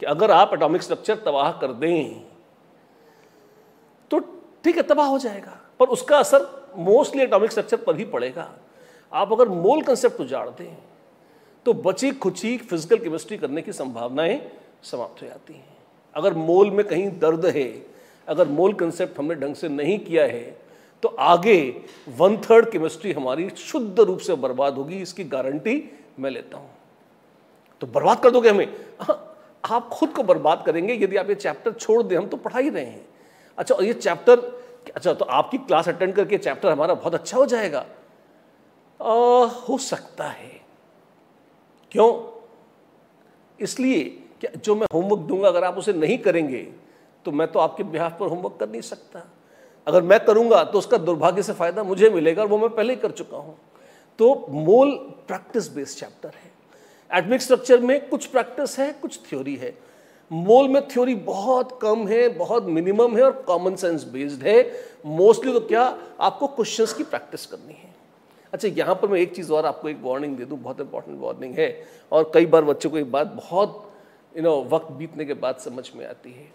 कि अगर आप एटॉमिक स्ट्रक्चर तबाह कर दें तो ठीक है, तबाह हो जाएगा, पर उसका असर मोस्टली एटॉमिक स्ट्रक्चर पर ही पड़ेगा। आप अगर मोल कंसेप्ट उजाड़ दें तो बची खुची फिजिकल केमिस्ट्री करने की संभावनाएं समाप्त हो जाती हैं। अगर मोल में कहीं दर्द है, अगर मोल कंसेप्ट हमने ढंग से नहीं किया है, तो आगे 1/3 केमिस्ट्री हमारी शुद्ध रूप से बर्बाद होगी, इसकी गारंटी मैं लेता हूं। तो बर्बाद कर दोगे हमें? आप खुद को बर्बाद करेंगे यदि आप ये चैप्टर छोड़ दें। हम तो पढ़ा ही रहे हैं। अच्छा, और ये चैप्टर, अच्छा तो आपकी क्लास अटेंड करके चैप्टर हमारा बहुत अच्छा हो जाएगा? हो सकता है। क्यों? इसलिए कि जो मैं होमवर्क दूंगा अगर आप उसे नहीं करेंगे तो मैं तो आपके बिहाफ पर होमवर्क कर नहीं सकता। अगर मैं करूंगा तो उसका दुर्भाग्य से फायदा मुझे मिलेगा, और वो मैं पहले ही कर चुका हूं। तो मोल प्रैक्टिस बेस्ड चैप्टर है। एटॉमिक स्ट्रक्चर में कुछ प्रैक्टिस है, कुछ थ्योरी है। मोल में थ्योरी बहुत कम है, बहुत मिनिमम है, और कॉमन सेंस बेस्ड है। मोस्टली तो क्या, आपको क्वेश्चंस की प्रैक्टिस करनी है। अच्छा, यहाँ पर मैं एक चीज़ और आपको एक वार्निंग दे दूँ, बहुत इंपॉर्टेंट वार्निंग है, और कई बार बच्चों को एक बात बहुत वक्त बीतने के बाद समझ में आती है।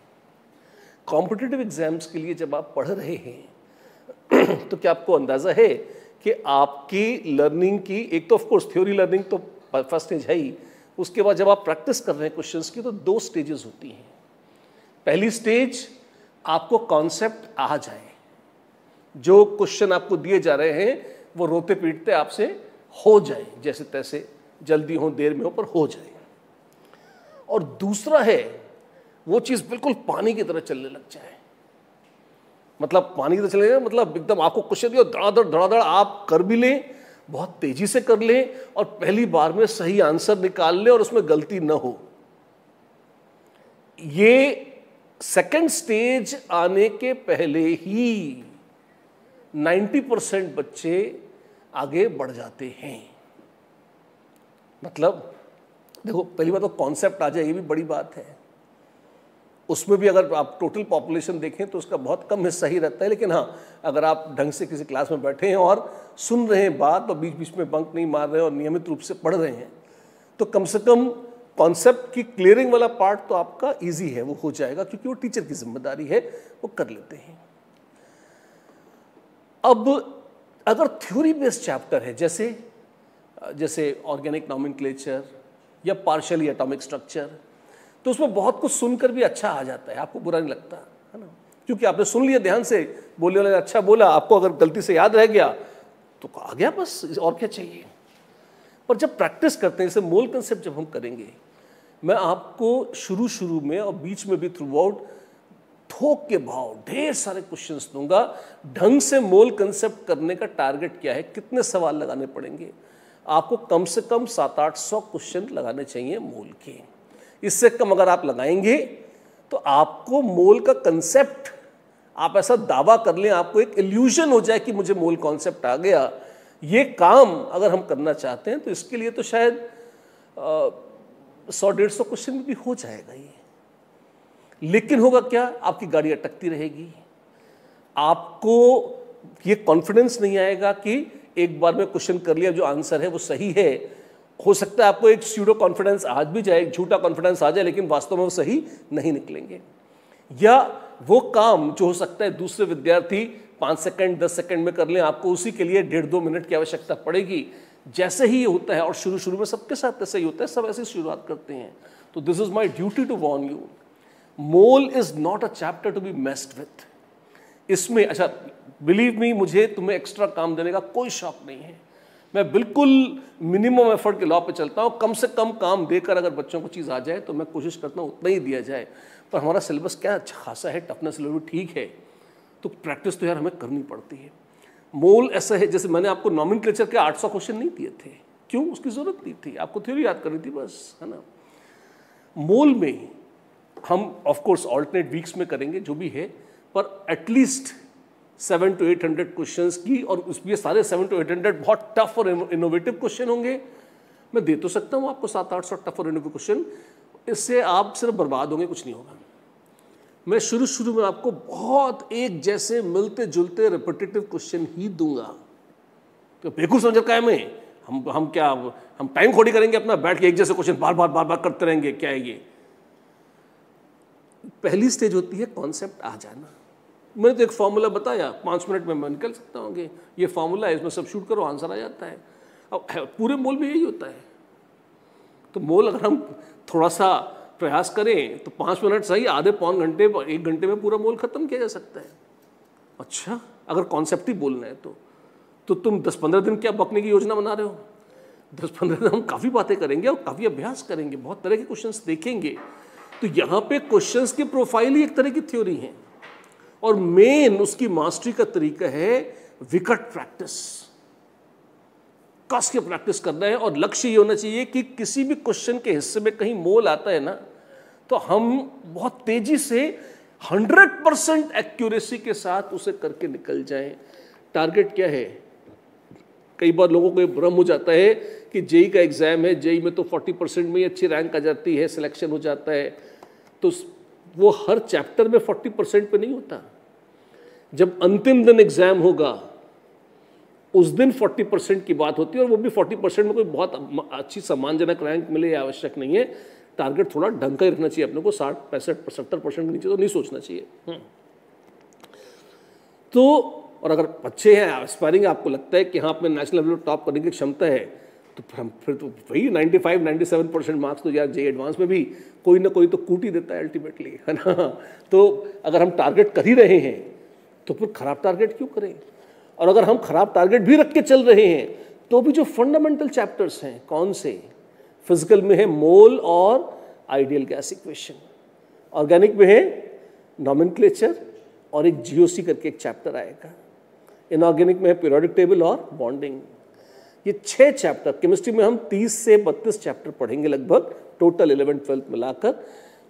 कॉम्पिटिटिव एग्जाम्स के लिए जब आप पढ़ रहे हैं तो क्या आपको अंदाज़ा है कि आपकी लर्निंग की, एक तो ऑफकोर्स थ्योरी लर्निंग तो फर्स्ट स्टेज है ही, उसके बाद जब आप प्रैक्टिस कर रहे हैं क्वेश्चंस की तो 2 स्टेजेस होती हैं। पहली स्टेज, आपको कॉन्सेप्ट आ जाए, जो क्वेश्चन आपको दिए जा रहे हैं वो रोते पीटते आपसे हो जाए, जैसे तैसे, जल्दी हो देर में हो पर हो जाए। और दूसरा है, वो चीज़ बिल्कुल पानी की तरह चलने लग जाए। मतलब पानी की तरह चलने, मतलब एकदम आपको क्वेश्चन दिया, धड़ाधड़ आप कर भी लें, बहुत तेजी से कर लें, और पहली बार में सही आंसर निकाल लें और उसमें गलती न हो। ये सेकंड स्टेज आने के पहले ही 90% बच्चे आगे बढ़ जाते हैं। मतलब देखो, पहली बात तो कॉन्सेप्ट आ जाए, ये भी बड़ी बात है। उसमें भी अगर आप टोटल पॉपुलेशन देखें तो उसका बहुत कम हिस्सा ही रहता है, लेकिन हाँ, अगर आप ढंग से किसी क्लास में बैठे हैं और सुन रहे हैं बात, और बीच बीच में बंक नहीं मार रहे हैं और नियमित रूप से पढ़ रहे हैं, तो कम से कम कॉन्सेप्ट की क्लियरिंग वाला पार्ट तो आपका ईजी है, वो हो जाएगा, क्योंकि वो टीचर की जिम्मेदारी है, वो कर लेते हैं। अब अगर थ्योरी बेस्ड चैप्टर है, जैसे ऑर्गेनिक नॉमेनक्लेचर या पार्शियली एटॉमिक स्ट्रक्चर, तो उसमें बहुत कुछ सुनकर भी अच्छा आ जाता है, आपको बुरा नहीं लगता है ना, क्योंकि आपने सुन लिया ध्यान से, बोलने वाले अच्छा बोला, आपको अगर गलती से याद रह गया तो आ गया, बस और क्या चाहिए। पर जब प्रैक्टिस करते हैं, जैसे मोल कंसेप्ट जब हम करेंगे, मैं आपको शुरू में और बीच में भी थ्रू आउट थोक के भाव ढेर सारे क्वेश्चंस दूंगा। ढंग से मोल कंसेप्ट करने का टारगेट क्या है, कितने सवाल लगाने पड़ेंगे आपको? कम से कम 700-800 क्वेश्चन लगाने चाहिए मोल के। इससे कम अगर आप लगाएंगे तो आपको मोल का कंसेप्ट, आप ऐसा दावा कर लें, आपको एक इल्यूजन हो जाए कि मुझे मोल कॉन्सेप्ट आ गया। ये काम अगर हम करना चाहते हैं तो इसके लिए तो शायद 100-150 क्वेश्चन में भी हो जाएगा ये। लेकिन होगा क्या, आपकी गाड़ी अटकती रहेगी, आपको ये कॉन्फिडेंस नहीं आएगा कि एक बार में क्वेश्चन कर लिया, जो आंसर है वो सही है। हो सकता है आपको एक स्यूडो कॉन्फिडेंस आज भी जाए, झूठा कॉन्फिडेंस आ जाए, लेकिन वास्तव में वो सही नहीं निकलेंगे। या वो काम जो हो सकता है दूसरे विद्यार्थी 5 सेकंड 10 सेकंड में कर लें, आपको उसी के लिए 1.5-2 मिनट की आवश्यकता पड़ेगी। जैसे ही ये होता है, और शुरू में सबके साथ ऐसा ही होता है, सब ऐसे शुरुआत करते हैं। तो this is my duty to warn you, mole is not a chapter to be messed with. इसमें, अच्छा बिलीव मी, मुझे तुम्हें एक्स्ट्रा काम देने का कोई शौक नहीं है। मैं बिल्कुल मिनिमम एफर्ट के लॉ पे चलता हूँ। कम से कम काम देकर अगर बच्चों को चीज़ आ जाए तो मैं कोशिश करता हूँ उतना ही दिया जाए। पर हमारा सिलेबस क्या अच्छा खासा है, टफनेस लेवल ठीक है, तो प्रैक्टिस तो यार हमें करनी पड़ती है। मोल ऐसा है, जैसे मैंने आपको नॉमेनक्लेचर के 800 क्वेश्चन नहीं दिए थे, क्यों? उसकी ज़रूरत नहीं थी, आपको थ्योरी याद करनी थी बस, है ना। मोल में हम ऑफकोर्स ऑल्टरनेट वीक्स में करेंगे जो भी है, पर एटलीस्ट 700 to 800 क्वेश्चंस की, और उसमें सारे 700 to 800 बहुत टफ और इनोवेटिव क्वेश्चन होंगे। मैं दे तो सकता हूँ आपको 700-800 टफ और इनोवेटिव क्वेश्चन, इससे आप सिर्फ बर्बाद होंगे, कुछ नहीं होगा। मैं शुरू में आपको बहुत एक जैसे मिलते जुलते रिपीटेटिव क्वेश्चन ही दूंगा। तो बेवकूफ समझ रखा है मैं, हम टाइम खोड़ी करेंगे अपना, बैठ के एक जैसे क्वेश्चन बार बार करते रहेंगे, क्या है ये? पहली स्टेज होती है कॉन्सेप्ट आ जाना। मैंने तो एक फॉर्मूला बताया, 5 मिनट में मैं निकल सकता हूँ कि ये फॉर्मूला है, इसमें सब्स्टिट्यूट करो आंसर आ जाता है। अब पूरे मोल में यही होता है। तो मोल अगर हम थोड़ा सा प्रयास करें तो 5 मिनट सही, आधे पौन घंटे 1 घंटे में पूरा मोल खत्म किया जा सकता है। अच्छा, अगर कॉन्सेप्ट ही बोलना है तो तुम 10-15 दिन क्या बकने की योजना बना रहे हो? 10-15 दिन हम काफ़ी बातें करेंगे और काफ़ी अभ्यास करेंगे, बहुत तरह के क्वेश्चंस देखेंगे। तो यहाँ पे क्वेश्चंस की प्रोफाइल ही एक तरह की थ्योरी है, और मेन उसकी मास्टरी का तरीका है विकट प्रैक्टिस, कस के प्रैक्टिस करना है। और लक्ष्य ये होना चाहिए कि किसी भी क्वेश्चन के हिस्से में कहीं मोल आता है ना, तो हम बहुत तेजी से 100% एक्यूरेसी के साथ उसे करके निकल जाएं। टारगेट क्या है? कई बार लोगों को ये भ्रम हो जाता है कि जेई का एग्जाम है, जेई में तो 40% में ही अच्छी रैंक आ जाती है, सिलेक्शन हो जाता है। तो वो हर चैप्टर में 40% पे नहीं होता। जब अंतिम दिन एग्जाम होगा उस दिन 40% की बात होती है, और वो भी 40% में कोई बहुत अच्छी सम्मानजनक रैंक मिले या आवश्यक नहीं है। टारगेट थोड़ा ढंग का ही रखना चाहिए अपने को, 60-65-70% के नीचे तो नहीं सोचना चाहिए। तो और अगर अच्छे हैं, एस्पायरिंग, आपको लगता है कि हाँ अपने नेशनल लेवल पर टॉप करने की क्षमता है, तो फिर तो वही 95-97% मार्क्स तो यार जेई एडवांस में भी कोई ना कोई तो कूट ही देता है अल्टीमेटली, है ना। तो अगर हम टारगेट कर ही रहे हैं तो फिर खराब टारगेट क्यों करें? और अगर हम खराब टारगेट भी रख के चल रहे हैं तो भी जो फंडामेंटल चैप्टर्स हैं, कौन से? फिजिकल में है मोल और आइडियल गैस इक्वेशन, ऑर्गेनिक में है नॉमेनक्लेचर और एक जीओसी करके एक चैप्टर आएगा, इनऑर्गेनिक में है पीरियोडिक टेबल और बॉन्डिंग। ये 6 चैप्टर, केमिस्ट्री में हम 30 से 32 चैप्टर पढ़ेंगे लगभग, टोटल 11th-12th मिलाकर।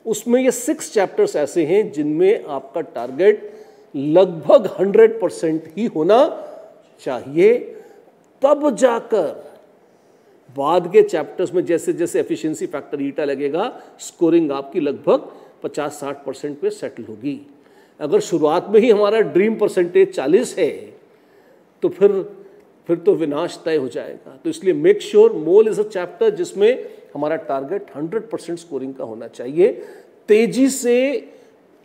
उसमें ये 6 चैप्टर्स ऐसे हैं जिनमें आपका टारगेट लगभग 100% ही होना चाहिए। तब जाकर बाद के चैप्टर्स में जैसे जैसे एफिशिएंसी फैक्टर ईटा लगेगा, स्कोरिंग आपकी लगभग 50-60% पे सेटल होगी। अगर शुरुआत में ही हमारा ड्रीम परसेंटेज 40 है तो फिर तो विनाश तय हो जाएगा। तो इसलिए make sure mole is a chapter जिसमें हमारा टारगेट 100% स्कोरिंग का होना चाहिए। तेजी से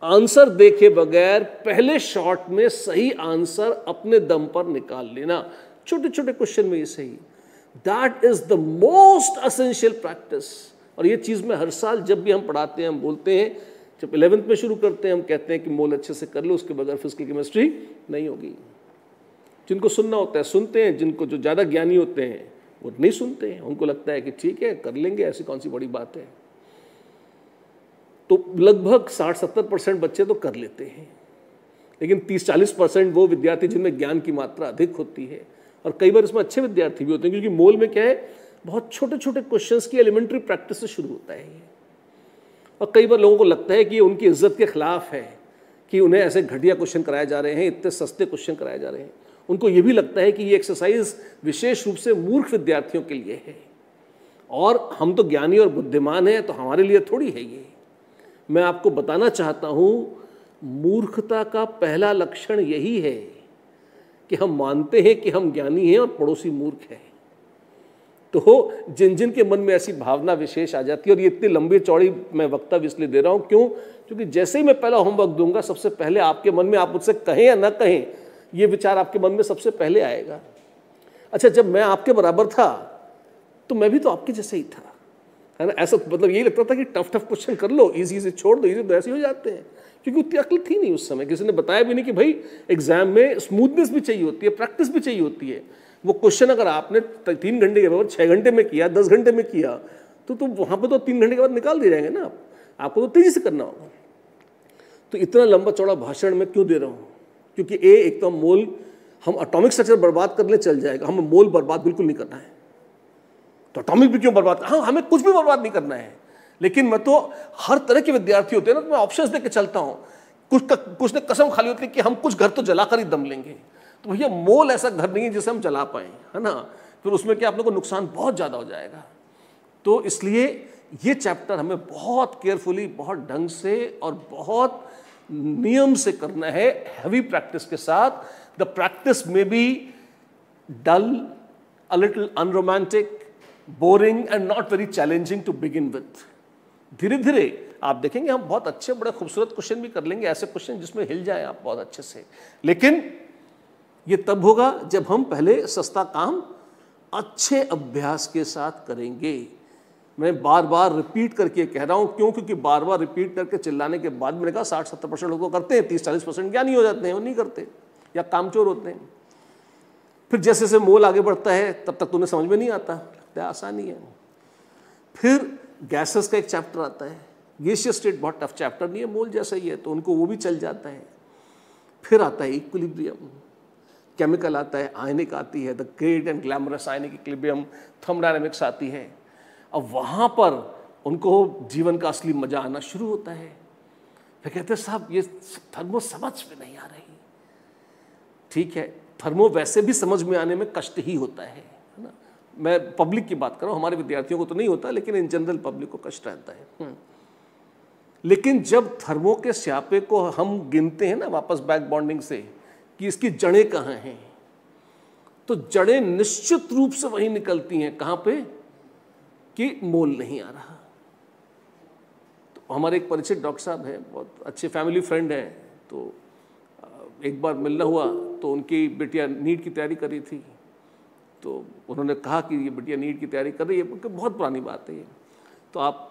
आंसर देखे बगैर पहले शॉट में सही आंसर अपने दम पर निकाल लेना, छोटे छोटे क्वेश्चन में ये सही, that is the most essential practice. और ये चीज़ में हर साल जब भी हम पढ़ाते हैं हम बोलते हैं, जब 11th में शुरू करते हैं हम कहते हैं कि मोल अच्छे से कर लो, उसके बगैर फिजिकल केमिस्ट्री नहीं होगी। जिनको सुनना होता है सुनते हैं, जिनको जो ज़्यादा ज्ञानी होते हैं वो नहीं सुनते हैं, उनको लगता है कि ठीक है कर लेंगे, ऐसी कौन सी बड़ी बात है। तो लगभग 60-70% बच्चे तो कर लेते हैं, लेकिन 30-40% वो विद्यार्थी जिनमें ज्ञान की मात्रा अधिक होती है, और कई बार इसमें अच्छे विद्यार्थी भी होते हैं, क्योंकि मोल में क्या है, बहुत छोटे छोटे क्वेश्चंस की एलिमेंट्री प्रैक्टिस से शुरू होता है ये। और कई बार लोगों को लगता है कि ये उनकी इज्जत के खिलाफ है कि उन्हें ऐसे घटिया क्वेश्चन कराए जा रहे हैं, इतने सस्ते क्वेश्चन कराए जा रहे हैं। उनको ये भी लगता है कि ये एक्सरसाइज विशेष रूप से मूर्ख विद्यार्थियों के लिए है, और हम तो ज्ञानी और बुद्धिमान हैं तो हमारे लिए थोड़ी है ये। मैं आपको बताना चाहता हूँ, मूर्खता का पहला लक्षण यही है कि हम मानते हैं कि हम ज्ञानी हैं और पड़ोसी मूर्ख है। तो जिन जिन के मन में ऐसी भावना विशेष आ जाती है, और ये इतनी लंबी चौड़ी मैं वक्तव्य इसलिए दे रहा हूँ क्यों, क्योंकि जैसे ही मैं पहला होमवर्क दूंगा सबसे पहले आपके मन में, आप मुझसे कहें या ना कहें, ये विचार आपके मन में सबसे पहले आएगा। अच्छा, जब मैं आपके बराबर था तो मैं भी तो आपके जैसे ही था, है ना। ऐसा मतलब यही लगता था कि टफ क्वेश्चन कर लो, इजी से छोड़ दो, इजी तो ऐसे हो जाते हैं, क्योंकि उतनी अक्ल थी नहीं उस समय। किसी ने बताया भी नहीं कि भाई एग्जाम में स्मूथनेस भी चाहिए होती है, प्रैक्टिस भी चाहिए होती है। वो क्वेश्चन अगर आपने 3 घंटे के बाद 6 घंटे में किया, 10 घंटे में किया, तो वहाँ पर तो 3 घंटे के बाद निकाल दिए जाएंगे ना। आपको तो तेजी से करना होगा। तो इतना लंबा चौड़ा भाषण मैं क्यों दे रहा हूँ, क्योंकि एक तो मोल, हम एटॉमिक स्ट्रक्चर बर्बाद करने चल जाएगा, हमें मोल बर्बाद बिल्कुल नहीं करना है। तो एटॉमिक भी क्यों बर्बाद, हाँ हमें कुछ भी बर्बाद नहीं करना है, लेकिन मैं तो हर तरह के विद्यार्थी होते हैं ना, तो मैं ऑप्शंस देके चलता हूँ। कुछ ने कसम खाली होती है कि हम कुछ घर तो जलाकर ही दम लेंगे, तो भैया मोल ऐसा घर नहीं है जिसे हम जला पाएँ, है ना। फिर उसमें क्या अपने को नुकसान बहुत ज़्यादा हो जाएगा। तो इसलिए ये चैप्टर हमें बहुत केयरफुली, बहुत ढंग से और बहुत नियम से करना है, हैवी प्रैक्टिस के साथ। द प्रैक्टिस में be dull, a little unromantic, boring and not very challenging to begin with. धीरे धीरे आप देखेंगे हम बहुत अच्छे बड़े खूबसूरत क्वेश्चन भी कर लेंगे, ऐसे क्वेश्चन जिसमें हिल जाए आप बहुत अच्छे से, लेकिन ये तब होगा जब हम पहले सस्ता काम अच्छे अभ्यास के साथ करेंगे। मैं बार बार रिपीट करके कह रहा हूं, क्यों? क्योंकि बार बार रिपीट करके चिल्लाने के बाद मैंने कहा 60-70% लोग करते हैं, 30-40% ज्ञानी हो जाते हैं, वो नहीं करते या कामचोर होते हैं। फिर जैसे जैसे मोल आगे बढ़ता है तब तक तुम्हें समझ में नहीं आता, लगता है आसानी है। फिर गैसेस का एक चैप्टर आता है, गैसियस स्टेट बहुत टफ चैप्टर नहीं है, मोल जैसा ही है, तो उनको वो भी चल जाता है। फिर आता है इक्विलिब्रियम, केमिकल आता है, आयनिक आती है, the great and glamorous ionic equilibrium, thermodynamics आती है। अब वहाँ पर उनको जीवन का असली मजा आना शुरू होता है। फिर कहते हैं साहब ये थर्मो समझ में नहीं आ रही। ठीक है, थर्मो वैसे भी समझ में आने में कष्ट ही होता है ना। मैं पब्लिक की बात कर रहा हूँ, हमारे विद्यार्थियों को तो नहीं होता, लेकिन इन जनरल पब्लिक को कष्ट रहता है। लेकिन जब थर्मो के स्यापे को हम गिनते हैं ना वापस बैक बॉन्डिंग से कि इसकी जड़ें कहाँ हैं, तो जड़ें निश्चित रूप से वही निकलती हैं, कहाँ पे? कि मोल नहीं आ रहा। तो हमारे एक परिचित डॉक्टर साहब हैं, बहुत अच्छे फैमिली फ्रेंड हैं, तो एक बार मिलना हुआ तो उनकी बेटियां नीट की तैयारी कर रही थी, तो उन्होंने कहा कि ये बेटियां नीट की तैयारी कर रही है, बहुत पुरानी बात है ये, तो आप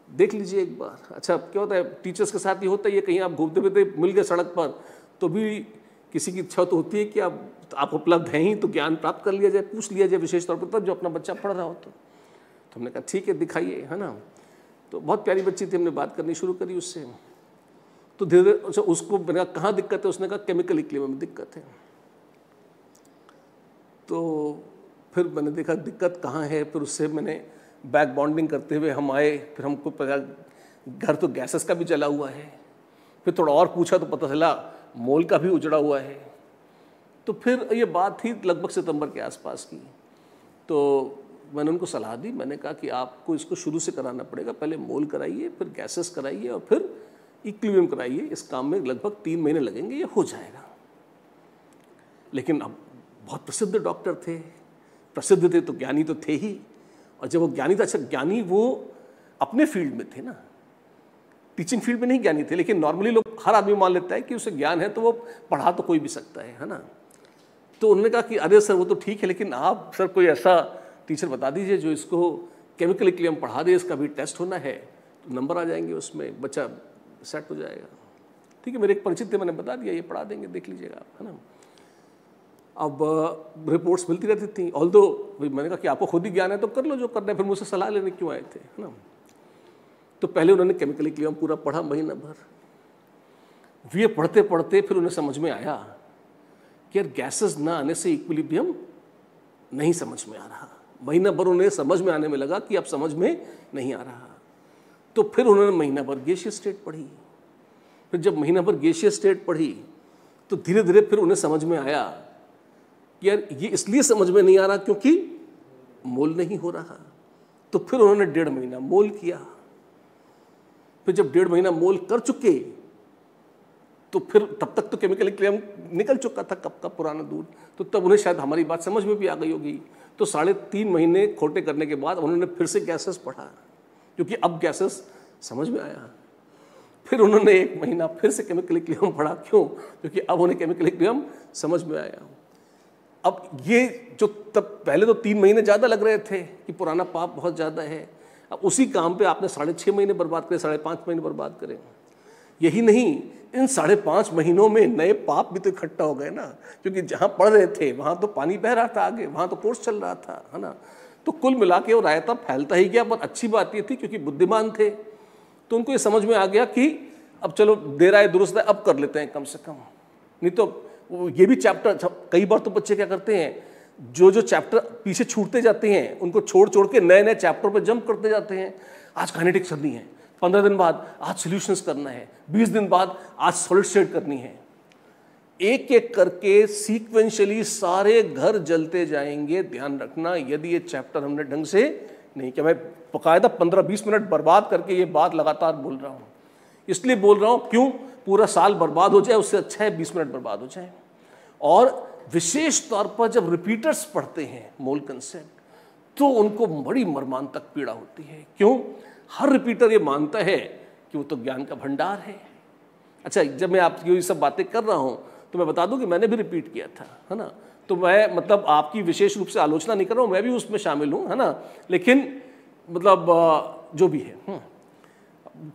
देख लीजिए एक बार। अच्छा क्या होता है टीचर्स के साथ ही होता है ये, कहीं आप घूमते फिरते मिल गए सड़क पर तो भी किसी की इच्छा तो होती है कि आप उपलब्ध हैं ही तो ज्ञान प्राप्त कर लिया जाए, पूछ लिया जाए, विशेष तौर पर तब जो अपना बच्चा पढ़ रहा हो। तो हमने कहा ठीक है दिखाइए, है ना। तो बहुत प्यारी बच्ची थी, हमने बात करनी शुरू करी उससे। तो धीरे धीरे अच्छा उसको मैंने कहा कहाँ दिक्कत है, उसने कहा केमिकल इक्विलिब्रियम में दिक्कत है। तो फिर मैंने देखा दिक्कत कहाँ है, फिर उससे मैंने बैक बॉन्डिंग करते हुए हम आए, फिर हमको पता घर तो गैसेस का भी चला हुआ है। फिर थोड़ा और पूछा तो पता चला मोल का भी उजड़ा हुआ है। तो फिर ये बात थी लगभग सितंबर के आसपास की। तो मैंने उनको सलाह दी, मैंने कहा कि आपको इसको शुरू से कराना पड़ेगा, पहले मोल कराइए, फिर गैसेस कराइए और फिर इक्विलिब्रियम कराइए। इस काम में लगभग 3 महीने लगेंगे, ये हो जाएगा। लेकिन अब बहुत प्रसिद्ध डॉक्टर थे, प्रसिद्ध थे तो ज्ञानी तो थे ही, और जब वो ज्ञानी था, अच्छा ज्ञानी वो अपने फील्ड में थे ना, टीचिंग फील्ड में नहीं ज्ञानी थे, लेकिन नॉर्मली लोग हर आदमी मान लेता है कि उसे ज्ञान है तो वो पढ़ा तो कोई भी सकता है ना। तो उन्होंने कहा कि अरे सर वो तो ठीक है, लेकिन आप सर कोई ऐसा टीचर बता दीजिए जो इसको केमिकल इक्विलिब्रियम पढ़ा दे, इसका भी टेस्ट होना है तो नंबर आ जाएंगे, उसमें बच्चा सेट हो जाएगा। ठीक है, मेरे एक परिचित थे, मैंने बता दिया ये पढ़ा देंगे, देख लीजिएगा आप, है ना। अब रिपोर्ट्स मिलती रहती थी, ऑल्दो मैंने कहा कि आपको खुद ही ज्ञान है तो कर लो जो करना है, फिर मुझसे सलाह लेने क्यों आए थे, है ना। तो पहले उन्होंने केमिकल इक्विलिब्रियम पूरा पढ़ा महीना भर। ये पढ़ते पढ़ते फिर उन्हें समझ में आया कि यार गैसेस ना आने से इक्विलिब्रियम नहीं समझ में आ रहा। महीना भर उन्हें समझ में आने में लगा कि अब समझ में नहीं आ रहा। तो फिर उन्होंने महीना भर गैसियस स्टेट पढ़ी। फिर जब महीना भर गैसियस स्टेट पढ़ी तो धीरे धीरे फिर उन्हें समझ में आया कि यार ये इसलिए समझ में नहीं आ रहा क्योंकि मोल नहीं हो रहा। तो फिर उन्होंने 1.5 महीना मोल किया। फिर जब 1.5 महीना मोल कर चुके तो फिर तब तक तो केमिकल इक्विलिब्रियम निकल चुका था कब का पुराना दूध, तो तब उन्हें शायद हमारी बात समझ में भी आ गई होगी। तो 3.5 महीने खोटे करने के बाद उन्होंने फिर से गैसेस पढ़ा, क्योंकि अब गैसेस समझ में आया। फिर उन्होंने 1 महीना फिर से केमिकल इक्विलिब्रियम पढ़ा, क्यों? क्योंकि अब उन्हें केमिकल इक्विलिब्रियम समझ में आया। अब ये जो तब पहले तो 3 महीने ज़्यादा लग रहे थे कि पुराना पाप बहुत ज़्यादा है, अब उसी काम पे आपने 6.5 महीने बर्बाद करे, 5.5 महीने बर्बाद करें। यही नहीं, इन 5.5 महीनों में नए पाप भी तो इकट्ठा हो गए ना, क्योंकि जहाँ पढ़ रहे थे वहाँ तो पानी बह रहा था आगे, वहाँ तो कोर्स चल रहा था, है ना। तो कुल मिला के वो रायता फैलता ही गया। पर अच्छी बात ये थी क्योंकि बुद्धिमान थे तो उनको ये समझ में आ गया कि अब चलो देर आए दुरुस्त है, अब कर लेते हैं कम से कम। नहीं तो ये भी चैप्टर, कई बार तो बच्चे क्या करते हैं, जो चैप्टर पीछे छूटते जाते हैं उनको छोड़ छोड़ के नए नए चैप्टर पर जंप करते जाते हैं। आज काइनेटिक्स करनी है, 15 दिन बाद आज सॉल्यूशंस करना है, 20 दिन बाद आज सॉलिड स्टेट करनी है। एक एक करके सीक्वेंशियली सारे घर जलते जाएंगे। ध्यान रखना, यदि ये चैप्टर हमने ढंग से नहीं किया। मैं बाकायदा 15-20 मिनट बर्बाद करके ये बात लगातार बोल रहा हूँ, इसलिए बोल रहा हूँ क्यों, पूरा साल बर्बाद हो जाए उससे अच्छा है 20 मिनट बर्बाद हो जाए। और विशेष तौर पर जब रिपीटर्स पढ़ते हैं मोल कंसेप्ट तो उनको बड़ी मर्मांतक पीड़ा होती है। क्यों? हर रिपीटर ये मानता है कि कि वो तो ज्ञान का भंडार है। अच्छा, जब मैं आपकी ये सब बातें कर रहा हूँ तो मैं बता दूं कि मैंने भी रिपीट किया था, है ना। तो मैं मतलब आपकी विशेष रूप से आलोचना नहीं कर रहा हूँ, मैं भी उसमें शामिल हूँ, है ना। लेकिन मतलब जो भी है,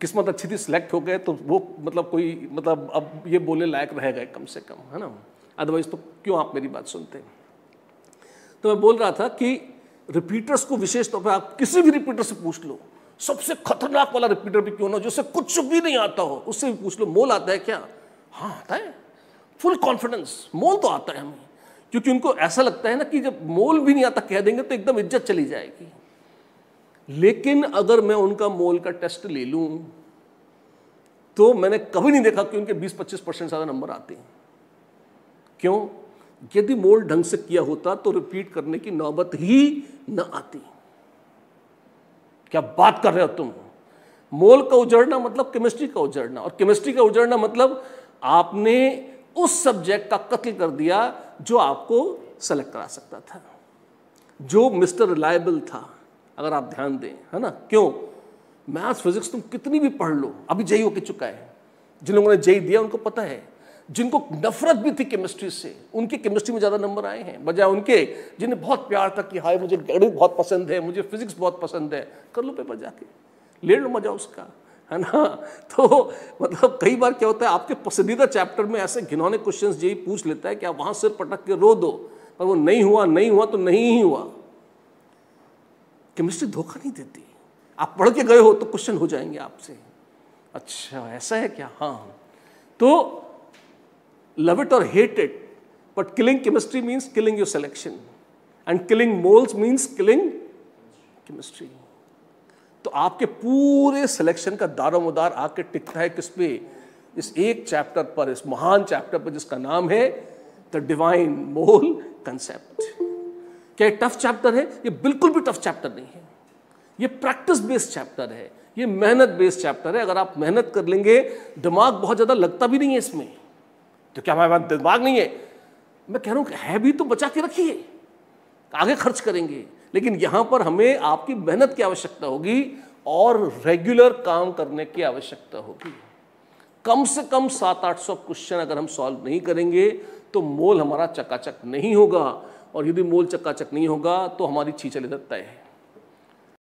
किस्मत अच्छी थी, सिलेक्ट हो गए तो वो मतलब कोई मतलब अब ये बोलने लायक रह गए कम से कम, है ना। अदरवाइज तो क्यों आप मेरी बात सुनते हैं। तो मैं बोल रहा था कि रिपीटर्स को विशेष तौर पर आप किसी भी रिपीटर से पूछ लो, सबसे खतरनाक वाला रिपीटर भी क्यों ना, जिससे कुछ भी नहीं आता हो, उससे भी पूछ लो मोल आता है क्या। हाँ आता है, फुल कॉन्फिडेंस, मोल तो आता है हमें, क्योंकि उनको ऐसा लगता है ना कि जब मोल भी नहीं आता कह देंगे तो एकदम इज्जत चली जाएगी। लेकिन अगर मैं उनका मोल का टेस्ट ले लूं तो मैंने कभी नहीं देखा कि उनके 20-25% ज्यादा नंबर आते हैं। क्यों? यदि मोल ढंग से किया होता तो रिपीट करने की नौबत ही न आती। क्या बात कर रहे हो तुम। मोल का उजड़ना मतलब केमिस्ट्री का उजड़ना, और केमिस्ट्री का उजड़ना मतलब आपने उस सब्जेक्ट का कत्ल कर दिया जो आपको सेलेक्ट करा सकता था, जो मिस्टर रिलायबल था। अगर आप ध्यान दें, है ना। क्यों? मैथ्स फिजिक्स तुम कितनी भी पढ़ लो, अभी जेई हो के चुका है। जिन लोगों ने जेई दिया उनको पता है, जिनको नफरत भी थी केमिस्ट्री से, उनके केमिस्ट्री में ज़्यादा नंबर आए हैं, बजाय उनके जिन्हें बहुत प्यार था कि हाय मुझे गणित बहुत पसंद है, मुझे फिजिक्स बहुत पसंद है। कर लो पेपर जाके, ले लो मजा उसका, है ना। तो मतलब कई बार क्या होता है, आपके पसंदीदा चैप्टर में ऐसे घिनौने क्वेश्चंस जेई पूछ लेता है कि आप वहां सिर पटक के रो दो, पर वो नहीं हुआ तो नहीं ही हुआ। केमिस्ट्री धोखा नहीं देती। आप पढ़ के गए हो तो क्वेश्चन हो जाएंगे आपसे, अच्छा ऐसा है क्या। हाँ, तो love it or hate it, but killing chemistry means killing your selection, and killing moles means killing chemistry. तो आपके पूरे सिलेक्शन का दारोमदार आके टिकता है किस पे? इस एक चैप्टर पर, इस महान चैप्टर पर जिसका नाम है द डिवाइन मोल कंसेप्ट। क्या ये टफ चैप्टर है? ये बिल्कुल भी टफ चैप्टर नहीं है। ये प्रैक्टिस बेस्ड चैप्टर है, ये मेहनत बेस्ड चैप्टर है। अगर आप मेहनत कर लेंगे, दिमाग बहुत ज्यादा लगता भी नहीं है इसमें। तो क्या हमारे पास दिमाग नहीं है? मैं कह रहा हूं कि है भी तो बचा के रखिए, आगे खर्च करेंगे। लेकिन यहां पर हमें आपकी मेहनत की आवश्यकता होगी और रेगुलर काम करने की आवश्यकता होगी। कम से कम 700-800 क्वेश्चन अगर हम सॉल्व नहीं करेंगे तो मोल हमारा चकाचक नहीं होगा, और यदि मोल चकाचक नहीं होगा तो हमारी छींचल इधर तय है।